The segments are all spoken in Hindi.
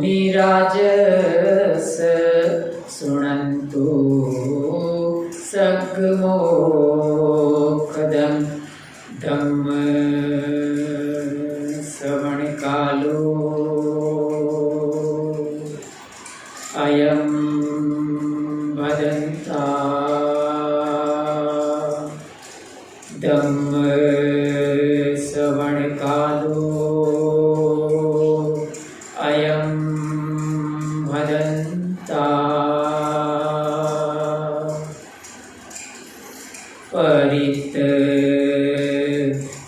मुनिराजस शृण्वन्तु सद्गमोक्षदं धम्म श्रवणकालो अयं भदन्ता धम्म श्रवणकालो अयं भदन्ता परित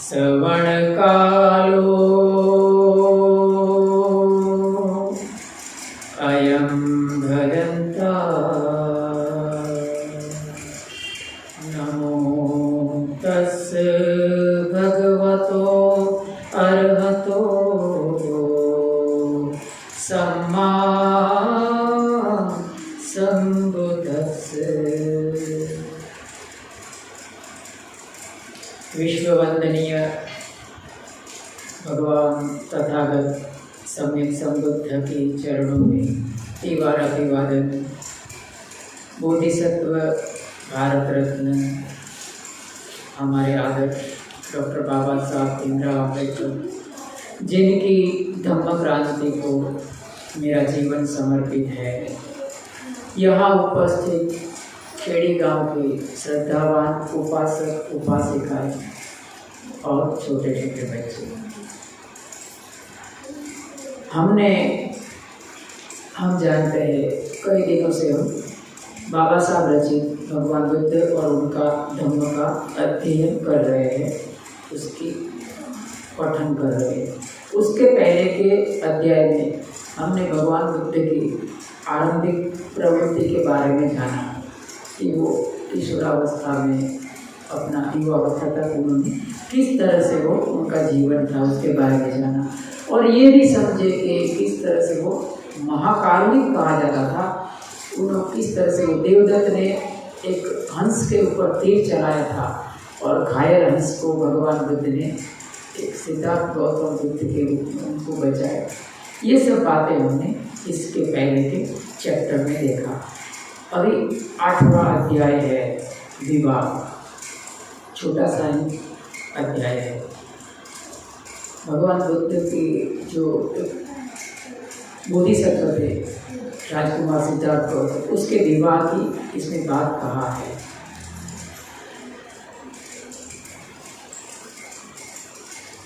श्रवणकालो अयं भदन्ता नमो तस्य भगवतो अरहतो सम्मा सम्बुद्धस्य। विश्ववंदनीय भगवान तथागत सम्यक संबुद्ध के चरणों में तिवार अभिवादन। बोधिसत्व भारत रत्न हमारे आदर्श डॉक्टर बाबा साहब भीमराव अम्बेडकर, जिनकी धम्म क्रांति को मेरा जीवन समर्पित है, यहाँ उपस्थित खेड़ी गांव के श्रद्धावान उपासक उपासिकाएं और छोटे छोटे बच्चे, हम जानते हैं कई दिनों से हम बाबा साहब रचित भगवान बुद्ध और उनका धम्म का अध्ययन कर रहे हैं, उसकी पठन कर रहे हैं। उसके पहले के अध्याय में हमने भगवान बुद्ध की आरंभिक प्रवृत्ति के बारे में जाना कि वो किशोरावस्था में अपना युवावस्था तक उन्होंने किस तरह से वो उनका जीवन था, उसके बारे में जाना। और ये भी समझे कि किस तरह से वो महाकारुणिक कहा जाता था। उन्होंने किस तरह से वो देवदत्त ने एक हंस के ऊपर तीर चलाया था और घायल हंस को भगवान बुद्ध ने एक सिद्धार्थ गौतम बुद्ध के रूप में उनको बचाया। ये सब बातें हमने इसके पहले के चैप्टर में देखा। अभी 8वां अध्याय है विवाह, छोटा सा ही अध्याय है। भगवान बुद्ध की जो बोधिसत्व थे राजकुमार सिद्धार्थ गौतम, उसके विवाह की इसमें बात कहा है।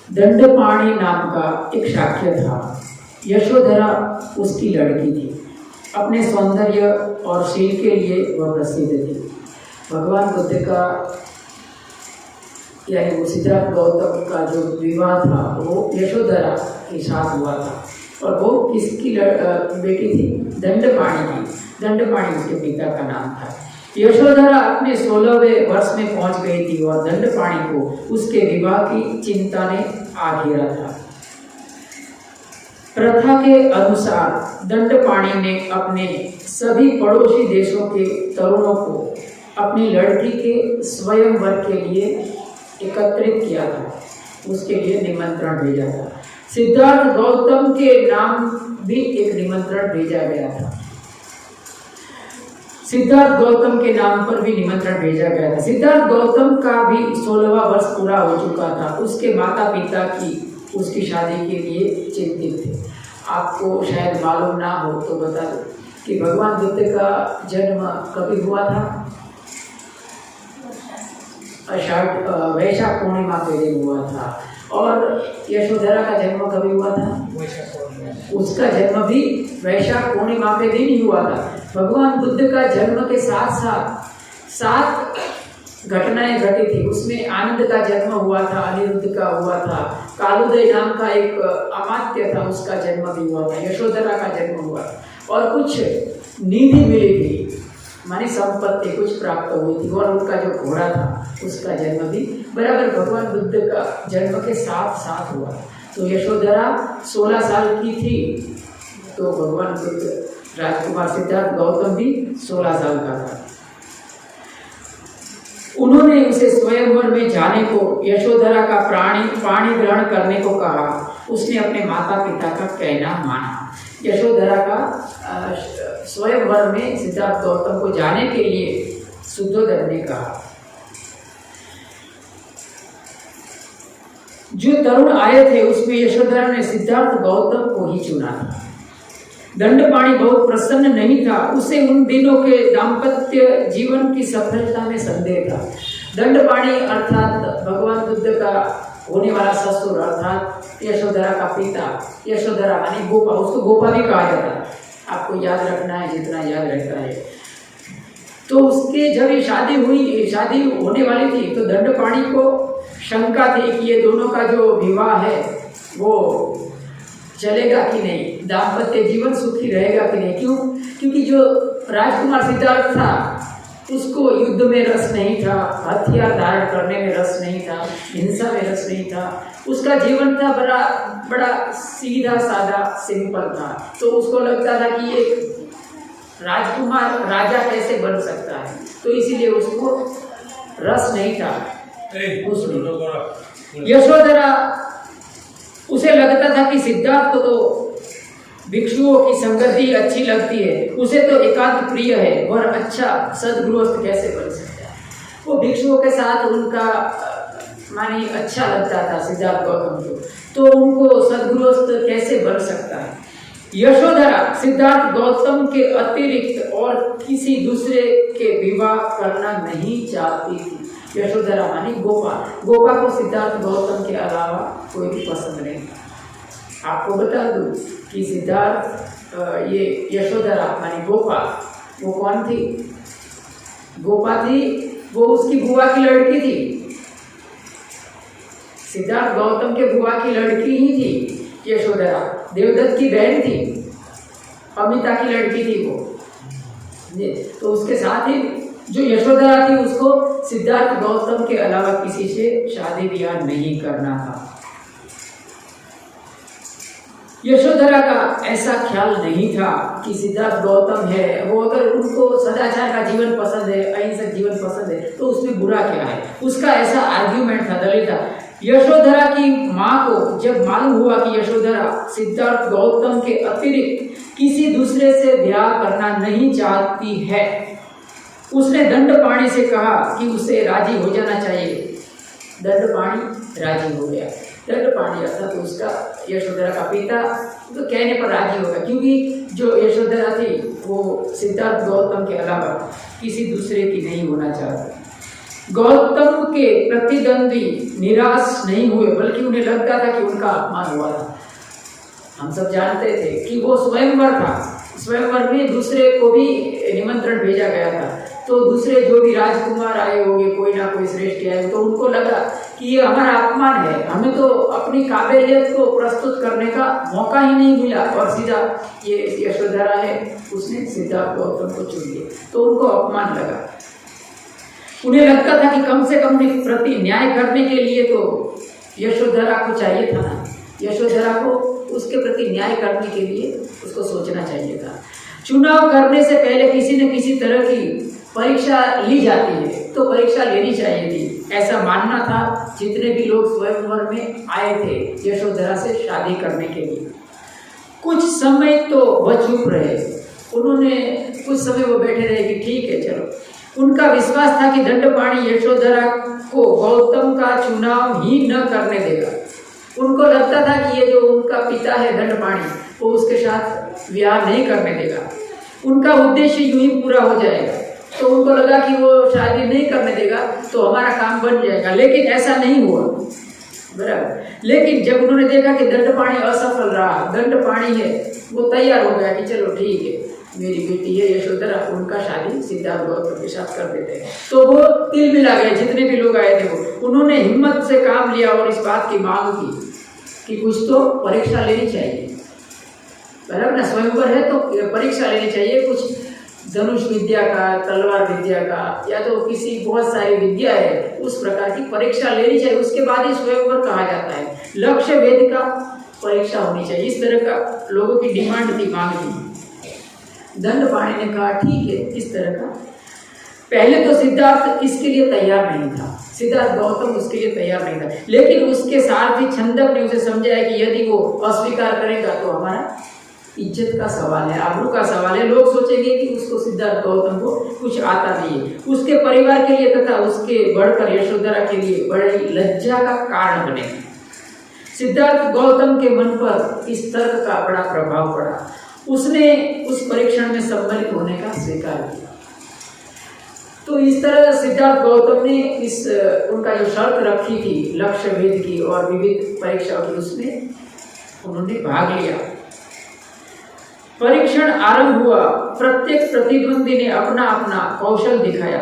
दंडपाणि नाम का एक शाक्य था। यशोधरा उसकी लड़की थी। अपने सौंदर्य और शील के लिए वह प्रसिद्ध थी। भगवान बुद्ध का यानी वो सिद्धार्थ गौतम का जो विवाह था वो यशोधरा के साथ हुआ था। और वो किसकी बेटी थी? दंडपाणि की। दंडपाणि उसके पिता का नाम था। यशोधरा अपने 16वें वर्ष में पहुंच गई थी और दंडपाणि को उसके विवाह की चिंता ने आ घेरा था। प्रथा के अनुसार दंडपाणि ने अपने सभी पड़ोसी देशों के तरुणों को अपनी लड़की के स्वयंवर के लिए एकत्रित किया था, उसके लिए निमंत्रण भेजा था। सिद्धार्थ गौतम के नाम भी एक निमंत्रण भेजा गया था। सिद्धार्थ गौतम के नाम पर भी निमंत्रण भेजा गया था। सिद्धार्थ गौतम का भी 16वां वर्ष पूरा हो चुका था। उसके माता पिता की उसकी शादी के लिए चिंतित थे। आपको शायद मालूम ना हो तो बता दो कि भगवान बुद्ध का जन्म कभी हुआ था? वैशाख पूर्णिमा के दिन हुआ था। और यशोधरा का जन्म कभी हुआ था? उसका जन्म भी वैशाख पूर्णिमा के दिन ही हुआ था। भगवान बुद्ध का जन्म के साथ साथ 7 घटनाएं घटी थी। उसमें आनंद का जन्म हुआ था, अनिरुद्ध का हुआ था, कालुदय नाम का एक अमात्य था, उसका जन्म भी हुआ था, यशोधरा का जन्म हुआ था। और कुछ निधि मिली थी, मानी संपत्ति कुछ प्राप्त हुई थी। और उनका जो घोड़ा था उसका जन्म भी बराबर भगवान बुद्ध का जन्म के साथ साथ हुआ। तो यशोधरा 16 साल की थी, तो भगवान बुद्ध राजकुमार सिद्धार्थ गौतम भी 16 साल का था। उन्होंने उसे स्वयंवर में जाने को, यशोधरा का पाणी ग्रहण करने को कहा उसने अपने माता पिता का कहना माना। यशोधरा का स्वयंवर में सिद्धार्थ गौतम को जाने के लिए शुद्धोधन ने कहा। जो तरुण आए थे उसमें यशोधरा ने सिद्धार्थ गौतम को ही चुना था। दंडपाणि बहुत प्रसन्न नहीं था, उसे उन दिनों के दाम्पत्य जीवन की सफलता में संदेह था। दंडपाणि अर्थात भगवान बुद्ध का होने वाला ससुर अर्थात यशोधरा का पिता, यशोधरा यानी गोपा, उसको गोपा भी कहा जाता है, आपको याद रखना है जितना याद रहता है। तो उसके जब ये शादी होने वाली थी तो दंडपाणि को शंका थी कि ये दोनों का जो विवाह है वो चलेगा कि नहीं, दाम्पत्य जीवन सुखी रहेगा कि नहीं। क्यों? क्योंकि जो राजकुमार सिद्धार्थ था उसको युद्ध में रस नहीं था, हथियार धारण करने में रस नहीं था, हिंसा में रस नहीं था। उसका जीवन था बड़ा सीधा साधा सिंपल था। तो उसको लगता था कि ये राजकुमार राजा कैसे बन सकता है, तो इसीलिए उसको रस नहीं था उसमें। यशोधरा उसे लगता था कि सिद्धार्थ को तो भिक्षुओं की संगति अच्छी लगती है, उसे तो एकांत प्रिय है और अच्छा सदगृहस्थ कैसे बन सकता है। वो भिक्षुओं के साथ उनका मानी अच्छा लगता था सिद्धार्थ गौतम को, तो उनको सदगृहस्थ कैसे बन सकता है। यशोधरा सिद्धार्थ गौतम के अतिरिक्त और किसी दूसरे के विवाह करना नहीं चाहती थी। यशोधरा मानी गोपा को सिद्धार्थ गौतम के अलावा कोई भी पसंद नहीं था। आपको बता दूं कि सिद्धार्थ ये यशोधरा मानी गोपा, वो कौन थी? गोपा थी वो उसकी बुआ की लड़की थी, सिद्धार्थ गौतम के बुआ की लड़की ही थी यशोधरा। देवदत्त की बहन थी, अमिता की लड़की थी वो। तो उसके साथ ही जो यशोधरा थी उसको सिद्धार्थ गौतम के अलावा किसी से शादी ब्याह नहीं करना था। यशोधरा का ऐसा ख्याल नहीं था कि सिद्धार्थ गौतम है वो, अगर उनको सदाचार का जीवन पसंद है, अहिंसक जीवन पसंद है, तो उसमें बुरा क्या है। उसका ऐसा आर्ग्यूमेंट था, दलील था। यशोधरा की माँ को जब मालूम हुआ कि यशोधरा सिद्धार्थ गौतम के अतिरिक्त किसी दूसरे से ब्याह करना नहीं चाहती है, उसने दंडपाणि से कहा कि उसे राजी हो जाना चाहिए। दंडपाणि राजी हो गया। दंडपाणि अर्थात उसका यशोधरा का पिता तो कहने पर राजी होगा, क्योंकि जो यशोधरा थी वो सिद्धार्थ गौतम के अलावा किसी दूसरे की नहीं होना चाहती। गौतम के प्रतिद्वंदी निराश नहीं हुए, बल्कि उन्हें लगता था कि उनका अपमान हुआ था। हम सब जानते थे कि वो स्वयंवर था, स्वयंवर में दूसरे को भी निमंत्रण भेजा गया था, तो दूसरे जो भी राजकुमार आए होंगे, कोई ना कोई श्रेष्ठ आए, तो उनको लगा कि ये हमारा अपमान है, हमें तो अपनी काबिलियत को प्रस्तुत करने का मौका ही नहीं मिला, और सीधा ये यशोधरा है उसने सिद्धार्थ गौतम को चुन लिया, तो उनको अपमान लगा। उन्हें लगता था कि कम से कम प्रति न्याय करने के लिए तो यशोधरा को चाहिए था ना, यशोधरा को उसके प्रति न्याय करने के लिए उसको सोचना चाहिए था। चुनाव करने से पहले किसी न किसी तरह की परीक्षा ली जाती है, तो परीक्षा लेनी चाहिए थी, ऐसा मानना था जितने भी लोग स्वयंवर में आए थे यशोधरा से शादी करने के लिए। कुछ समय तो वह चुप रहे, उन्होंने कुछ समय वो बैठे रहे कि ठीक है चलो। उनका विश्वास था कि दंडपाणि यशोधरा को गौतम का चुनाव ही न करने देगा। उनको लगता था कि ये जो उनका पिता है दंडपाणि, वो उसके साथ विवाह नहीं करने देगा, उनका उद्देश्य यूं ही पूरा हो जाएगा। तो उनको लगा कि वो शादी नहीं करने देगा तो हमारा काम बन जाएगा, लेकिन ऐसा नहीं हुआ, बराबर। लेकिन जब उन्होंने देखा कि दंडपाणि असफल रहा, दंडपाणि है वो तैयार हो गया कि चलो ठीक है, मेरी बेटी है यशोधरा, उनका शादी सिद्धार्थ गौतम के साथ कर देते हैं। तो वो तिल मिला गए, जितने भी लोग आए थे वो, उन्होंने हिम्मत से काम लिया और इस बात की मांग की कि कुछ तो परीक्षा लेनी चाहिए, बराबर ना, स्वयंवर है तो परीक्षा लेनी चाहिए, कुछ धनुष विद्या का, तलवार विद्या का, या तो किसी बहुत सारी विद्या है उस प्रकार की परीक्षा लेनी चाहिए, उसके बाद ही स्वयंवर कहा जाता है। लक्ष्य वेद का परीक्षा होनी चाहिए, इस तरह का लोगों की डिमांड थी, मांग थी। दंडपाणि ने कहा ठीक है, इस तरह का। पहले तो सिद्धार्थ इसके लिए तैयार नहीं था, सिद्धार्थ गौतम उसके लिए तैयार नहीं था, लेकिन उसके सारथी छंदक ने उसे समझाया कि यदि वो अस्वीकार करेगा तो हमारा इज्जत का सवाल है, आबरू का सवाल है, लोग सोचेंगे कि उसको सिद्धार्थ गौतम को कुछ आता नहीं है। उसके परिवार के लिए तथा उसके बढ़कर यशोधरा के लिए बड़ी लज्जा का कारण बनेगा। सिद्धार्थ गौतम के मन पर इस तर्क का बड़ा प्रभाव पड़ा। उसने उस परीक्षण में सम्मिलित होने का स्वीकार किया। तो इस तरह सिद्धार्थ गौतम ने इस उनका जो शर्त रखी थी लक्ष्य भेद की और विविध परीक्षा की, उसमें उन्होंने भाग लिया। परीक्षण आरंभ हुआ। प्रत्येक प्रतिद्वंदी ने अपना अपना कौशल दिखाया।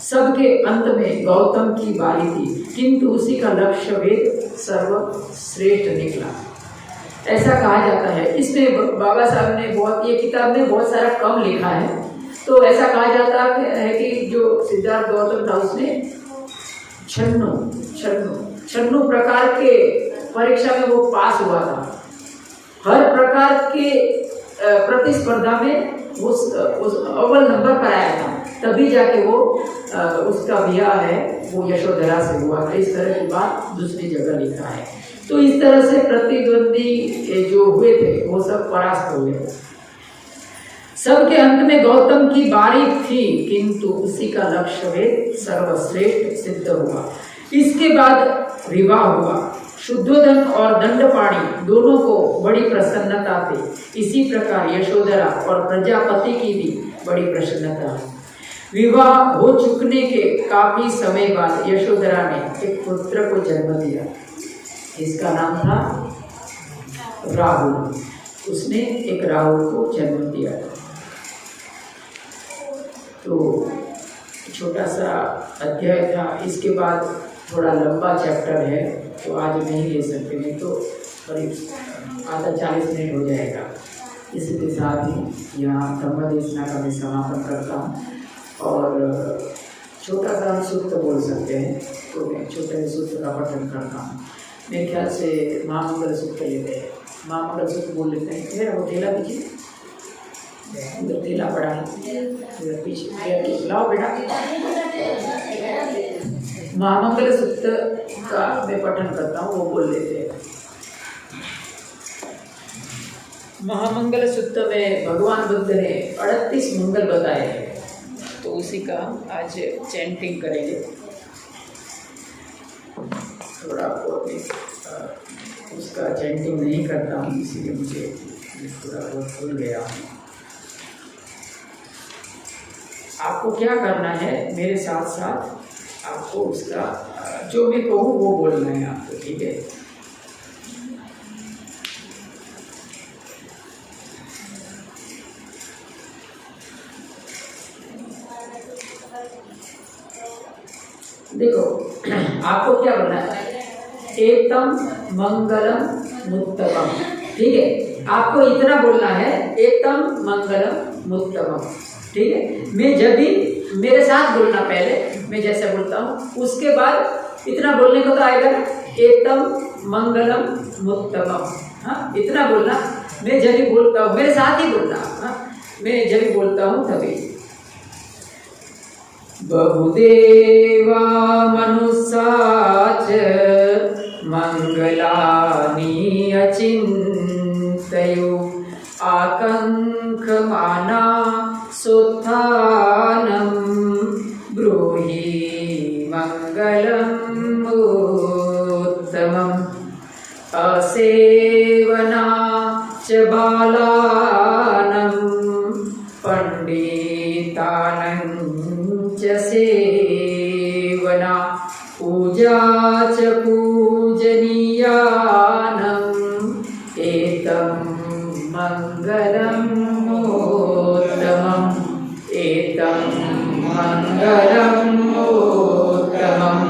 सबके अंत में गौतम की बारी थी, किंतु उसी का लक्ष्य भेद सर्वश्रेष्ठ निकला, ऐसा कहा जाता है। इसमें बाबा साहब ने ये किताब में बहुत सारा कम लिखा है। तो ऐसा कहा जाता है कि जो सिद्धार्थ गौतम था उसने 96 प्रकार के परीक्षा में वो पास हुआ था। हर प्रकार के प्रतिस्पर्धा में उस अव्वल नंबर पर आया था, तभी जाके वो उसका ब्याह है वो यशोधरा से हुआ था। इस तरह की बात दूसरी जगह लिखा है। तो इस तरह से प्रतिद्वंदी जो हुए थे वो सब परास्त हुए। सबके अंत में गौतम की बारी थी, किंतु उसी का लक्ष्य भेद सर्वश्रेष्ठ सिद्ध हुआ। इसके बाद विवाह हुआ। शुद्धोधन और दंडपाणि दोनों को बड़ी प्रसन्नता थी। इसी प्रकार यशोधरा और प्रजापति की भी बड़ी प्रसन्नता है। विवाह हो चुकने के काफी समय बाद यशोधरा ने एक पुत्र को जन्म दिया। इसका नाम था राहुल। उसने एक राहुल को जन्म दिया। तो छोटा सा अध्याय था। इसके बाद थोड़ा लंबा चैप्टर है तो आज नहीं ले सकते, नहीं तो करीब आधा 40 मिनट हो जाएगा। इसके साथ ही यहाँ धम्मदेशना का मैं समापन करता हूँ और छोटा सा हम सूत्र बोल सकते हैं। तो मैं छोटे सूत्र का पठन करता हूँ। मेरे ख्याल से महामंगल सूत्र लेते हैं, महामंगल सूत्र बोल लेते हैं। मेरा वो ढेला पीछे उधर ढेला पड़ा है, उधर पीछे लाओ बेटा। महामंगल सूत्र का मैं पठन करता हूँ, वो बोल लेते हैं। महामंगल सूत्र में भगवान बुद्ध ने 38 मंगल बताए हैं, तो उसी का आज चैंटिंग करेंगे। थोड़ा उसका चैंटिंग नहीं करता हूँ, इसीलिए मुझे थोड़ा बहुत भूल गया हूँ। आपको क्या करना है, मेरे साथ साथ आपको उसका जो मैं कहूँ वो बोलना है आपको, ठीक है? देखो आपको क्या बोलना है, एकम मंगलम मुत्तमम, ठीक है? आपको इतना बोलना है, एकम मंगलम मुत्तमम, ठीक है? मैं जब भी मेरे साथ बोलना, पहले मैं जैसे बोलता हूँ उसके बाद इतना बोलने को तो आएगा ना, एकम मंगलम मुत्तमम। हाँ, इतना बोलना। मैं जब भी बोलता हूँ मेरे साथ ही बोलना। हाँ, मैं जब भी बोलता हूँ तभी बहुदेवा मनुष्याच मंगलानि अचिन्तयो आकांक्षमाना सोत्थानं ब्रूहि मंगलम् उत्तमम् असेवना च बालानं पंडितानं च सेवना पूजा च पूजनीयानम् एतं मंगलम् उत्तमम् एतं मंगलम् उत्तमम्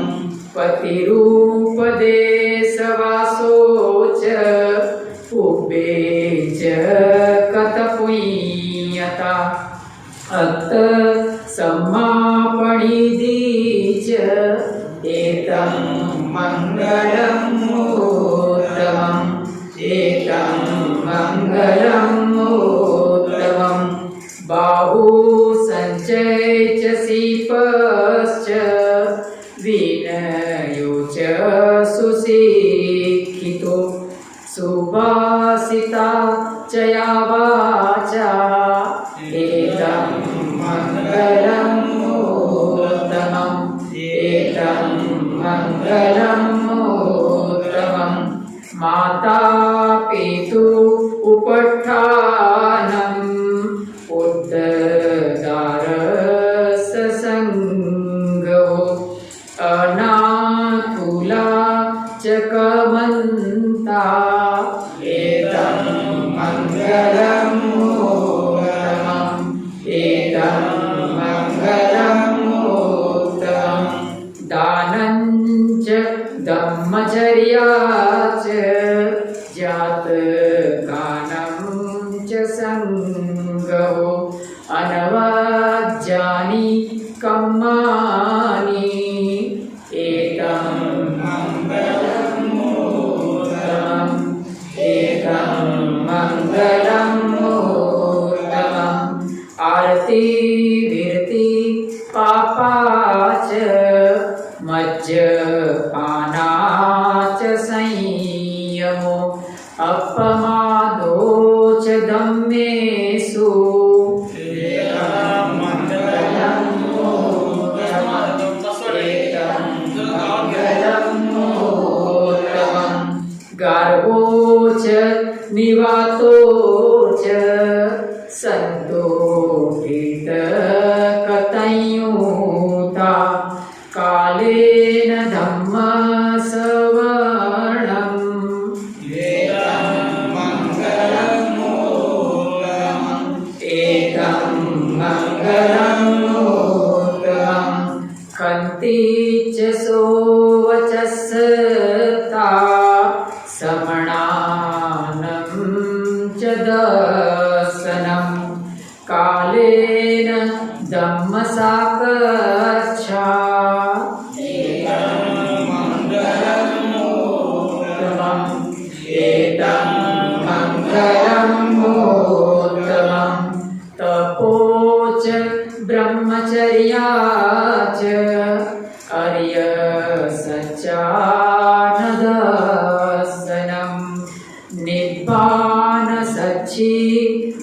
पतिरूपदेशवासो च पुब्बे च कतपुय्यता अत्त समापणिदी च एतं मंगलम् उत्तमम् एतं मंगलम् उत्तमम् बाहु संचय च सीपश्च वीन चया वाचा एतं मंगलम् उत्तमम् एतं मंगलम् उत्तमम् माता पितु उपस्थानम् उद्धारस्य संगो अनाकुला चकमन्ता एतं मंगलम् उत्तमम् एतं मंगलम् उत्तमम् दानं च धम्मचर्या च जातगानं च संगो अनवद्यानि कर्माणि एतं मंगलम् उत्तमम् एतं मंगलम् उत्तमम् आरती विरति पापा च मज्जपाना च संयमो अपमादो च धम्मेषु एतं मंगलम् उत्तमम् एतं मंगलम् उत्तमम् गर्भो च निवातो च सन्तोषितकतयुता कालेन धम्मश्रवणम् एतं मंगलम् उत्तमम् एतं मंगलम् उत्तमम् कन्ति च सोवचस्ता समणानं च दर्शनम् कालेन धम्मसाकच्छा एतं मंगलम् उत्तमम् एतं मंगलम् उत्तमम् तपो च ब्रह्मचर्या च आर्यसच्चानदर्शनम् निब्बानसच्ची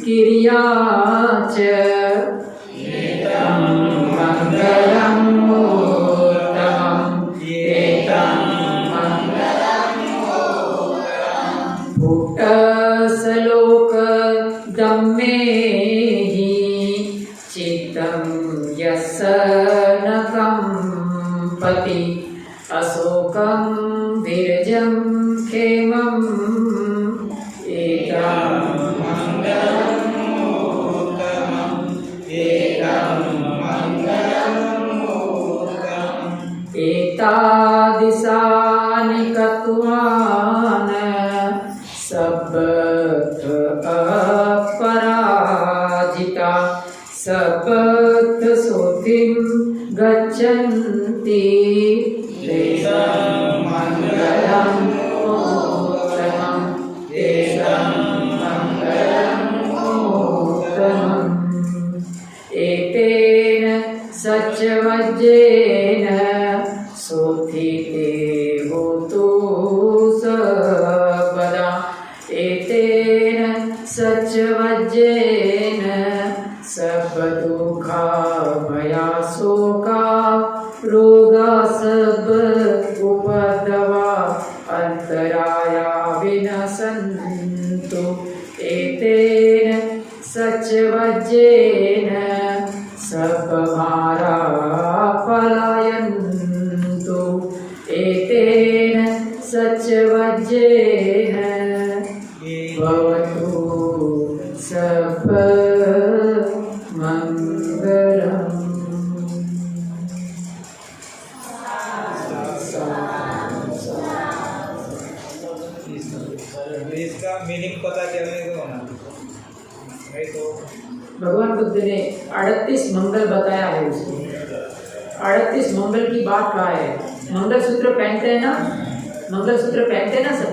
क्रिया च एतं मंगलम् उत्तमम् एतं मंगलम् उत्तमम् भुक्तश्लोक दम्मेहि चित्तं यस्य न कंपति अशोकं विरजं क्षेमम् एतं मंगलम् उत्तमम् एतं मंगलम् उत्तमम् एतादृशानि कृत्वान् सब्बथ अपराजिता सब्बथ सुधिं गच्छन्ति तेषां मंगलम् उत्तमम् तेषां मंगलम् उत्तमम् एतेन सच्चवज्जेन सोथिते होतु सर्वदा एतेन सच्चवज्जेन सर्वदुःखा भया शोका रोगा सब उपद्रवा अंतराया विनशन्तु एतेन सच्चवज्जेन सर्वभारा पलायन्तु एतेन सच्चवज्जेन भवतु सर्वमङ्गलम्। इसका मीनिंग पता चलने को होना नहीं तो भगवान बुद्ध ने 38 मंगल बताया है उसमें। 38 मंगल की बात कहा है। मंगलसूत्र पहनते हैं ना, मंगलसूत्र पहनते हैं ना सब।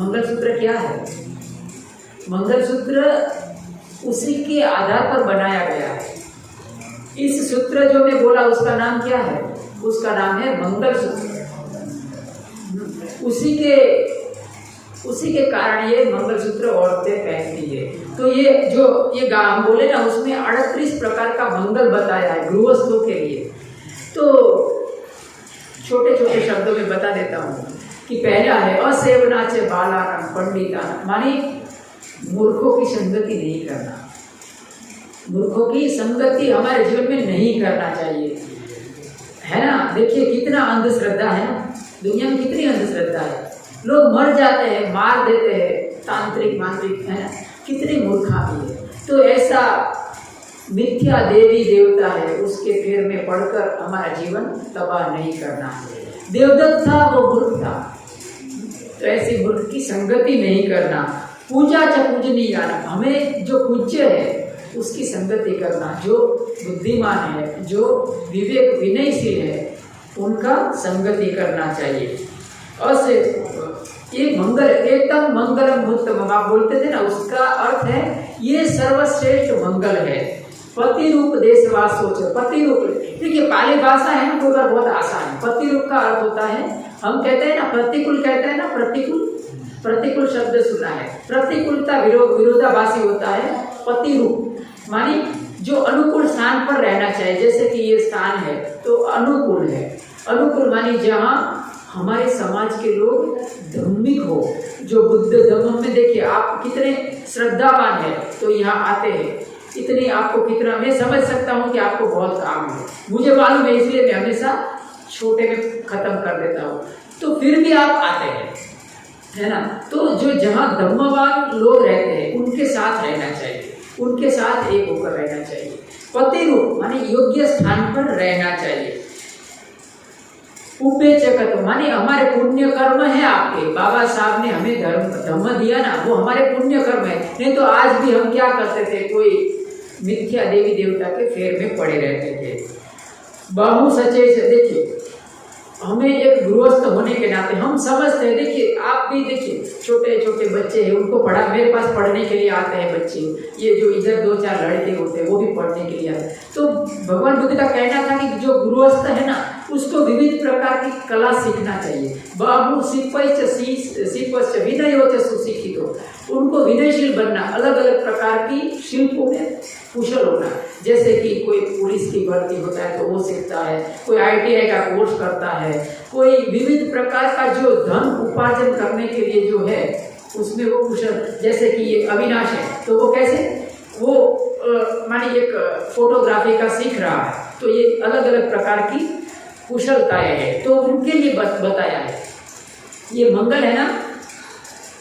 मंगलसूत्र क्या है? मंगलसूत्र उसी के आधार पर बनाया गया है। इस सूत्र जो मैं बोला उसका नाम क्या है? उसका नाम है मंगलसूत्र। उसी के कारण ये मंगलसूत्र औरतें पहनती है। तो ये जो ये हम बोले ना, उसमें 38 प्रकार का मंगल बताया है गृहस्थों के लिए। तो छोटे छोटे शब्दों में बता देता हूँ कि पहला है असेवनाचे बालानाम पंडितानाम, माने मूर्खों की संगति नहीं करना। मूर्खों की संगति हमारे जीवन में नहीं करना चाहिए, है ना। देखिए कितना अंधश्रद्धा है ना, दुनिया में कितनी अंधश्रद्धा है। लोग मर जाते हैं, मार देते हैं, तांत्रिक मांत्रिक, है ना, कितनी मूर्खामी है। तो ऐसा मिथ्या देवी देवता है, उसके पैर में पड़कर हमारा जीवन तबाह नहीं करना है। देवदत्त था, वो मूर्ख था, तो ऐसी मूर्ख की संगति नहीं करना। पूजा च पूजनीय, हमें जो पूज्य है उसकी संगति करना। जो बुद्धिमान है, जो विवेक विनयशील है, उनका संगति करना चाहिए। और ये मंगल एकदम मंगलम उत्तम आप बोलते थे ना, उसका अर्थ है ये सर्वश्रेष्ठ मंगल है। पति रूप देशवास सोच, पति रूप, देखिए पाली भाषा है ना, कोई बार बहुत आसान है। पति रूप का अर्थ होता है, हम कहते हैं ना प्रतिकूल, कहते हैं ना प्रतिकूल, प्रतिकूल शब्द सुना है। प्रतिकूलता विरोधाभासी होता है। पति रूप मानी जो अनुकूल स्थान पर रहना चाहिए, जैसे कि ये स्थान है तो अनुकूल है। अनुकूल मानी जहाँ हमारे समाज के लोग धार्मिक हो, जो बुद्ध धर्म में, देखिए आप कितने श्रद्धावान है तो यहाँ आते हैं। इतनी आपको कितना, मैं समझ सकता हूँ कि आपको बहुत काम है, मुझे मालूम है, इसलिए मैं हमेशा छोटे में खत्म कर देता हूँ। तो फिर भी आप आते हैं, है ना। तो जो जहाँ धर्मवान लोग रहते हैं उनके साथ रहना चाहिए, उनके साथ एक होकर रहना चाहिए। पति रूप माने योग्य स्थान पर रहना चाहिए। उपेचकत माने हमारे पुण्य कर्म है आपके, बाबा साहब ने हमें धर्म दिया ना, वो हमारे पुण्य कर्म है। नहीं तो आज भी हम क्या करते थे, कोई मिथ्या देवी देवता के फेर में पड़े रहते थे। बहु सचेत, देखिए हमें एक गृहस्थ होने के नाते हम समझते हैं। देखिए आप भी देखिए, छोटे छोटे बच्चे हैं, उनको पढ़ा, मेरे पास पढ़ने के लिए आते हैं बच्चे, ये जो इधर 2-4 लड़के होते हैं वो भी पढ़ने के लिए आते हैं। तो भगवान बुद्ध का कहना था कि जो गृहस्थ है ना, उसको विविध प्रकार की कला सीखना चाहिए। बाबू शिल्पश्च विनयोच सुशिक्षितो, उनको विनयशील बनना, अलग अलग प्रकार की शिल्पों में कुशल होना। जैसे कि कोई पुलिस की भर्ती होता है तो वो सीखता है, कोई ITI का कोर्स करता है, कोई विविध प्रकार का जो धन उपार्जन करने के लिए जो है उसमें वो कुशल। जैसे कि ये अविनाश है तो वो कैसे, वो मानिए एक फोटोग्राफी का सीख रहा है, तो ये अलग अलग प्रकार की कुशलताएं है, तो उनके लिए बताया है। ये मंगल है ना,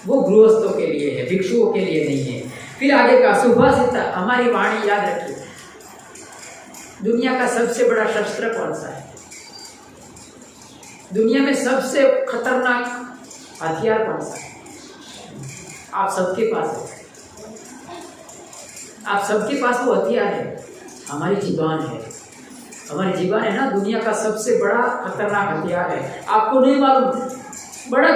वो गृहस्थों के लिए है, भिक्षुओं के लिए नहीं है। फिर आगे का सुभाषिता, हमारी वाणी याद रखिए, दुनिया का सबसे बड़ा शस्त्र कौन सा है? दुनिया में सबसे खतरनाक हथियार कौन सा है? आप सबके पास है, आप सबके पास वो हथियार है, हमारी जीवान है। हमारी जीवान है ना, दुनिया का सबसे बड़ा खतरनाक हथियार है। आपको नहीं मालूम,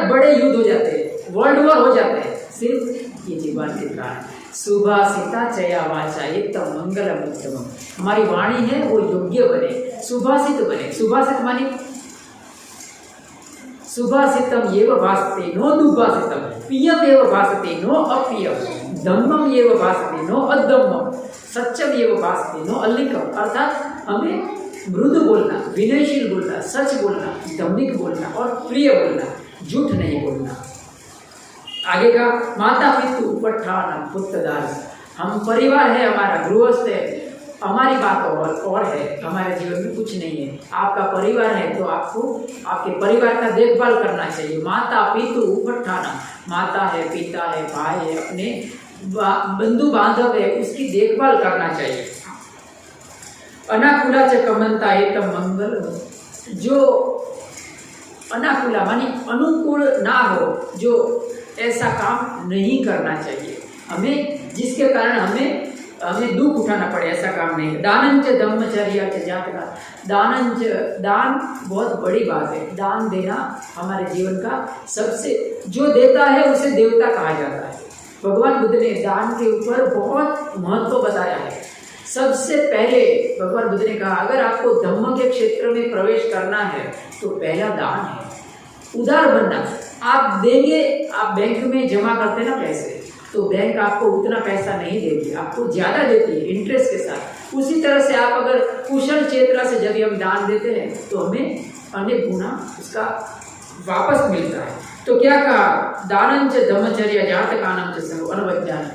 बड़े युद्ध हो जाते हैं, वर्ल्ड वॉर हो जाते हैं, सिर्फ ये जीवान के कारण। सुभाषिता चया वाचा एकदम मंगलम उत्तमम, हमारी वाणी है वो योग्य बने, सुभाषित बने। सुभाषित माने सुभाषितम एव भासते नो दुभाषितम, प्रियम एव भासते नो अप्रियम, धम्मम एव भासते नो अधम्मम, सत्यम एव भासते नो अलिकम। अर्थात हमें मृदु बोलना, विनयशील बोलना, सच बोलना, धार्मिक बोलना और प्रिय बोलना, झूठ नहीं बोलना। आगे का माता पितु उपठान पुत्रदान, हम परिवार है, हमारा गृहस्थ है, हमारी बात और है, हमारे जीवन में कुछ नहीं है। आपका परिवार है तो आपको आपके परिवार का देखभाल करना चाहिए। माता पितु उपठान, माता है, पिता है, भाई है, अपने बंधु बांधव है, उसकी देखभाल करना चाहिए। अनाकुला च कमंता एकदम मंगल, जो अनाकुला मानी अनुकूल ना हो, जो ऐसा काम नहीं करना चाहिए हमें, जिसके कारण हमें दुख उठाना पड़े, ऐसा काम नहीं। दानंच ब्रह्मचर्या च जातका, दान बहुत बड़ी बात है। दान देना हमारे जीवन का सबसे, जो देता है उसे देवता कहा जाता है। भगवान बुद्ध ने दान के ऊपर बहुत महत्व बताया है। सबसे पहले भगवान बुद्ध ने कहा, अगर आपको धम्म के क्षेत्र में प्रवेश करना है तो पहला दान है, उदार बनना। आप देंगे, आप बैंक में जमा करते ना पैसे, तो बैंक आपको उतना पैसा नहीं देगी, आपको ज़्यादा देती है इंटरेस्ट के साथ। उसी तरह से आप अगर कुशल चेतना से जब हम दान देते हैं तो हमें अनेक गुना उसका वापस मिलता है। तो क्या कहा, दानंच धम्मचर्या जातकानंच सर्व अनवज्ञान,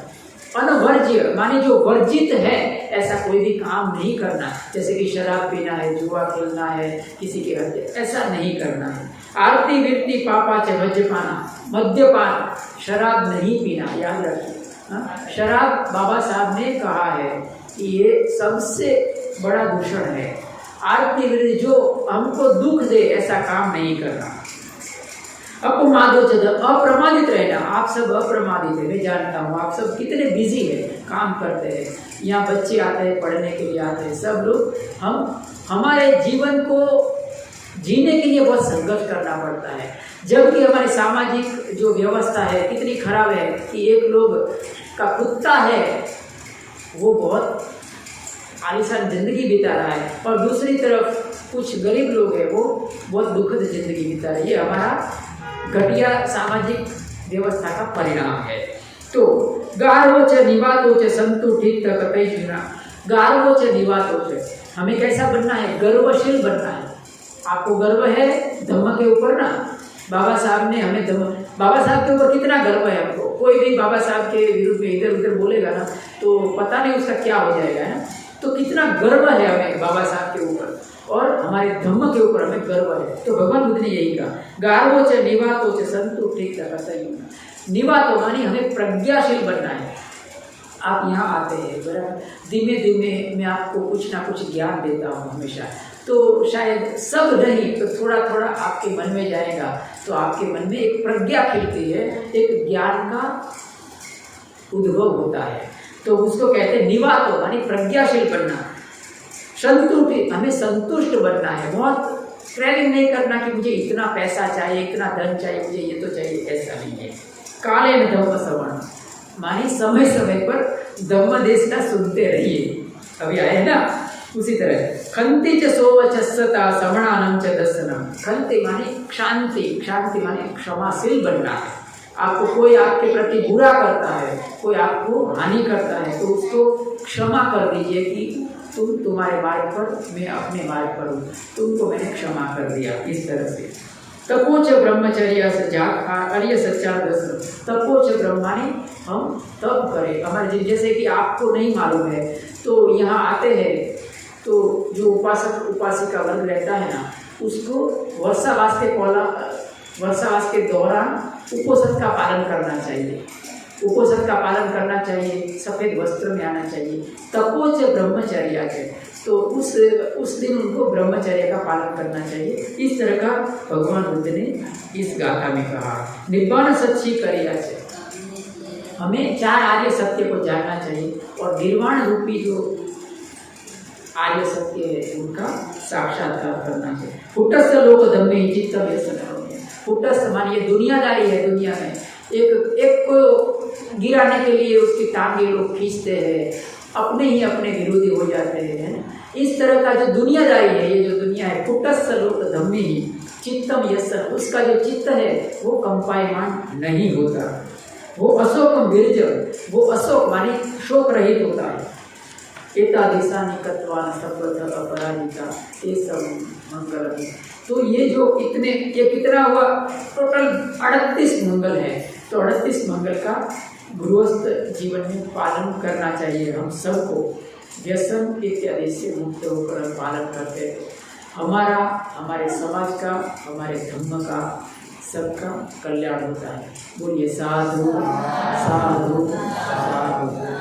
अनवर्ज्य माने जो वर्जित है ऐसा कोई भी काम नहीं करना, जैसे कि शराब पीना है, जुआ खेलना है, किसी के हत्या, ऐसा नहीं करना है। आरती वृत्ति पापा च मद्यपाना, मद्यपान शराब नहीं पीना, याद रखिए। शराब बाबा साहब ने कहा है कि ये सबसे बड़ा दूषण है। आरती वृत्ति जो हमको दुख दे ऐसा काम नहीं करना। अपमादोचद, अप्रमादित रहना, आप सब अप्रमादित है, मैं जानता हूँ आप सब कितने बिजी है, काम करते हैं, यहाँ बच्चे आते हैं पढ़ने के लिए आते हैं, सब लोग हम हमारे जीवन को जीने के लिए बहुत संघर्ष करना पड़ता है। जबकि हमारी सामाजिक जो व्यवस्था है कितनी खराब है कि एक लोग का कुत्ता है वो बहुत आलीशान जिंदगी बिता रहा है और दूसरी तरफ कुछ गरीब लोग हैं वो बहुत दुखद जिंदगी बिता रहे हैं। ये हमारा घटिया सामाजिक व्यवस्था का परिणाम है। तो गार्वोच निवातोच संतुष्टित कतई जीना, गार्वोच निवातोच, हमें कैसा बनना है, गर्वशील बनना है। आपको गर्व है धम्म के ऊपर ना, बाबा साहब ने हमें धम्म, बाबा साहब के ऊपर कितना गर्व है हमको। कोई भी बाबा साहब के विरुद्ध में इधर उधर बोलेगा ना तो पता नहीं उसका क्या हो जाएगा, है। तो कितना गर्व है हमें बाबा साहब के ऊपर और हमारे धम्म के ऊपर हमें गर्व है। तो भगवान बुद्ध ने यही कहा, गार्वोच निवातोच संतुष्टित कतई। निवातो मानी हमें प्रज्ञाशील बनना है। आप यहाँ आते हैं बराबर, धीमे धीमे मैं आपको कुछ ना कुछ ज्ञान देता हूँ हमेशा, तो शायद सब नहीं तो थोड़ा थोड़ा आपके मन में जाएगा, तो आपके मन में एक प्रज्ञा खिलती है, एक ज्ञान का उद्भव होता है। तो उसको कहते हैं निवातो मानी प्रज्ञाशील बनना। संतुष्ट, हमें संतुष्ट बनना है, बहुत क्रेविंग नहीं करना कि मुझे इतना पैसा चाहिए, इतना धन चाहिए, मुझे ये तो चाहिए, ऐसा नहीं है। काले में धम्म श्रवण मानी समय समय पर धम्म देश का सुनते रहिए, अभी आए ना उसी तरह। खंति च सोवचस्सता श्रवणानंद च दर्शनम, खंति माने शांति, शांति माने क्षमाशील बनना है। आपको कोई आपके प्रति बुरा करता है, कोई आपको हानि करता है तो उसको क्षमा कर दीजिए कि तुम्हारे मार्ग पर, मैं अपने मार्ग पर हूँ, तुमको मैंने क्षमा कर दिया, इस तरह से। तपोच ब्रह्मचर्य से जाग अर्य सच्चार दर्शन, तपोच ब्रह्मानी हम तप करें हमारे, जैसे कि आपको नहीं मालूम है तो यहाँ आते हैं तो जो उपासक उपासिका वर्ग रहता है ना, उसको वर्षावास के दौरान उपोषण का पालन करना चाहिए, उपोषण का पालन करना चाहिए, सफ़ेद वस्त्र में आना चाहिए। तपोच ब्रह्मचर्य है तो उस दिन उनको ब्रह्मचर्य का पालन करना चाहिए। इस तरह का भगवान बुद्ध ने इस गाथा में कहा। निर्वाण सच्ची करिया से, हमें 4 आर्य सत्य को जानना चाहिए और निर्वाण रूपी जो आर्य सत्य है उनका साक्षात्कार करना चाहिए। फुटस्थ लोक धम्मे ही चित्त व्यसन, फुटस्थ मानिए दुनियादारी है, दुनिया में एक को गिराने के लिए उसकी टांगे लोग खींचते हैं, अपने ही अपने विरोधी हो जाते हैं। इस तरह का जो दुनियादारी है, ये जो दुनिया है, फुटस्थ लोक धम्मे ही चित्तम यसन, उसका जो चित्त है वो कंपायमान नहीं होता, वो अशोक वीर्ज, वो अशोक मानी शोक रहित होता है। एतादृशा निकत्वान सर्वथा अपराजिता, ये सब मंगल। तो ये जो इतने, ये कितना हुआ टोटल 38 मंगल है। तो 38 मंगल का गृहस्थ जीवन में पालन करना चाहिए हम सबको। व्यसन इत्यादि से मुक्त होकर हम पालन करते हैं, हमारा, हमारे समाज का, हमारे धर्म का, सबका कल्याण होता है। बोलिए साधु साधु साधु।